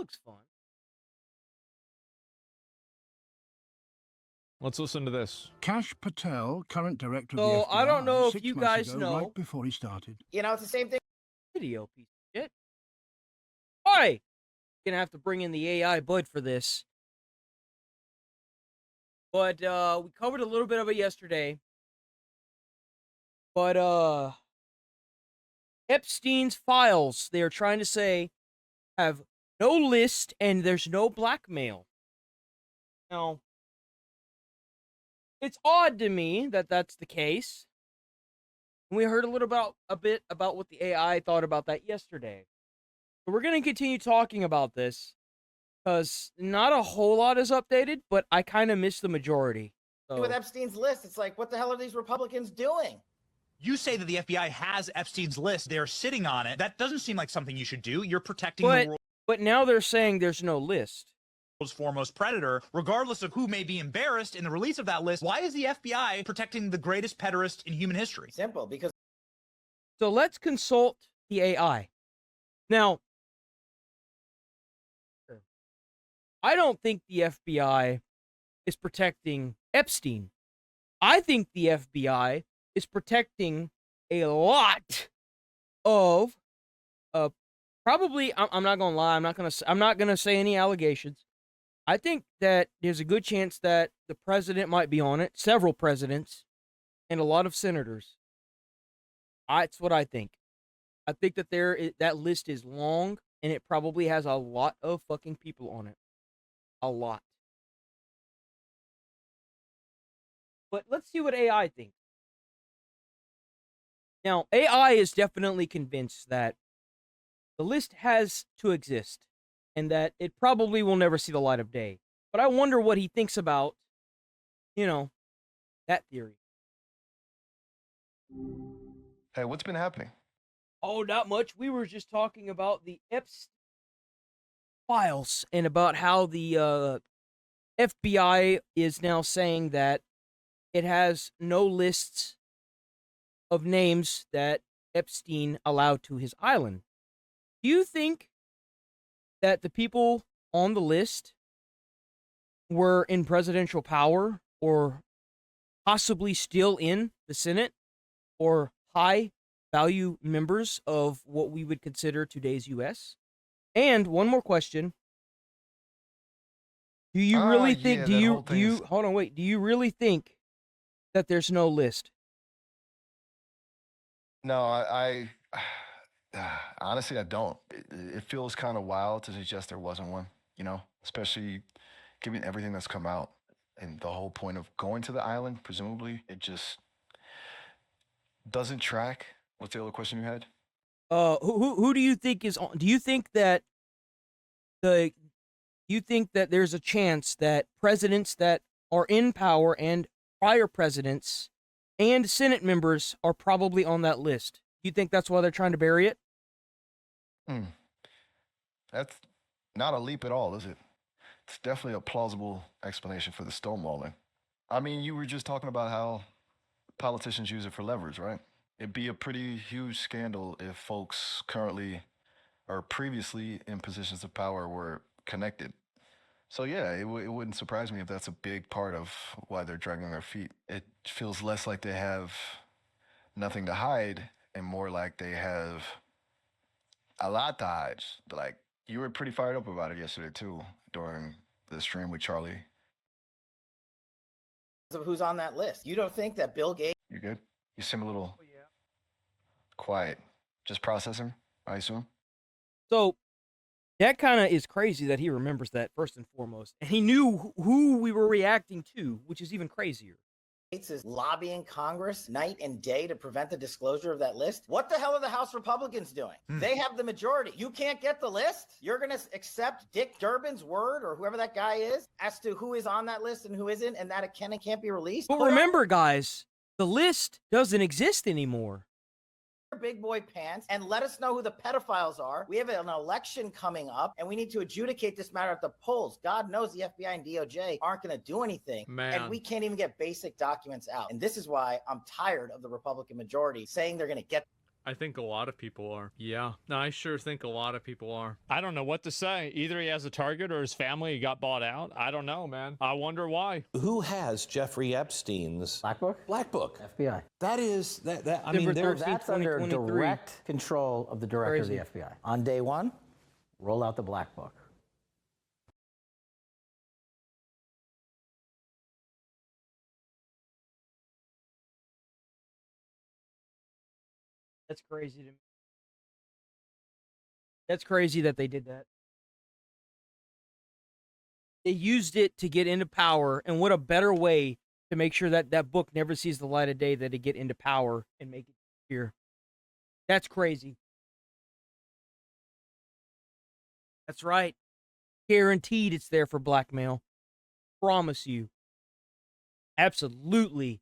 looks fun. Let's listen to this. Kash Patel, current director of So, the FBI, I don't know if 6 you months guys ago, know. right before he started. You know, it's the same thing. Video piece of shit. Alright. Gonna have to bring in the AI bud for this. But we covered a little bit of it yesterday. But Epstein's files, they are trying to say, have no list and there's no blackmail. Now, it's odd to me that that's the case. We heard a bit about what the AI thought about that yesterday. So we're going to continue talking about this because not a whole lot is updated, but I kind of missed the majority. So, With Epstein's list, it's like, what the hell are these Republicans doing? You say that the FBI has Epstein's list. They're sitting on it. That doesn't seem like something you should do. You're protecting the but now they're saying there's no list. world's foremost predator, regardless of who may be embarrassed in the release of that list. Why is the FBI protecting the greatest pederast in human history? Simple, because So let's consult the AI. Now, I don't think the FBI is protecting Epstein. I think the FBI is protecting a lot of probably, I'm not gonna lie, I'm not gonna say any allegations. I think that there's a good chance that the president might be on it, several presidents, and a lot of senators. That's what I think. I think that that list is long, and it probably has a lot of fucking people on it. A lot. But let's see what AI thinks. Now, AI is definitely convinced that the list has to exist and that it probably will never see the light of day. But I wonder what he thinks about, that theory. Hey, what's been happening? Oh, not much. We were just talking about the Epstein files and about how the FBI is now saying that it has no lists of names that Epstein allowed to his island. Do you think that the people on the list were in presidential power or possibly still in the Senate or high value members of what we would consider today's U.S.? And one more question. Do you really think, do you really think that there's no list? No, I honestly, I don't. It feels kind of wild to suggest there wasn't one, especially given everything that's come out and the whole point of going to the island, presumably, it just doesn't track. What's the other question you had? Who do you think is on? Do you think that there's a chance that presidents that are in power and prior presidents and Senate members are probably on that list? Do you think that's why they're trying to bury it? That's not a leap at all, is it? It's definitely a plausible explanation for the stonewalling. I mean, you were just talking about how politicians use it for leverage, right? It'd be a pretty huge scandal if folks currently or previously in positions of power were connected. So yeah, it wouldn't surprise me if that's a big part of why they're dragging their feet. It feels less like they have nothing to hide and more like they have a lot to hide. Like, you were pretty fired up about it yesterday too, during the stream with Charlie. Who's on that list? You don't think that Bill Gates? You good? You seem a little quiet. Just processing, I assume. So that kind of is crazy that he remembers that first and foremost, and he knew who we were reacting to, which is even crazier. Gates is lobbying Congress night and day to prevent the disclosure of that list. What the hell are the House Republicans doing? They have the majority. You can't get the list? You're going to accept Dick Durbin's word or whoever that guy is as to who is on that list and who isn't, and that it can and can't be released? But remember, guys, the list doesn't exist anymore. Big boy pants and let us know who the pedophiles are. We have an election coming up and we need to adjudicate this matter at the polls. God knows the FBI and DOJ aren't going to do anything. And we can't even get basic documents out. And this is why I'm tired of the Republican majority saying they're going to get. I think a lot of people are. Yeah. No, I sure think a lot of people are. I don't know what to say. Either he has a target or his family got bought out. I don't know, man. I wonder why. Who has Jeffrey Epstein's Black Book? Black Book? FBI. That is that. I December mean, there. 13th, That's under 2023. direct control of the director Crazy. of the FBI. On day one, roll out the Black Book. That's crazy to me. That's crazy that they did that. They used it to get into power, and what a better way to make sure that that book never sees the light of day than to get into power and make it here. That's crazy. That's right. Guaranteed it's there for blackmail. Promise you. Absolutely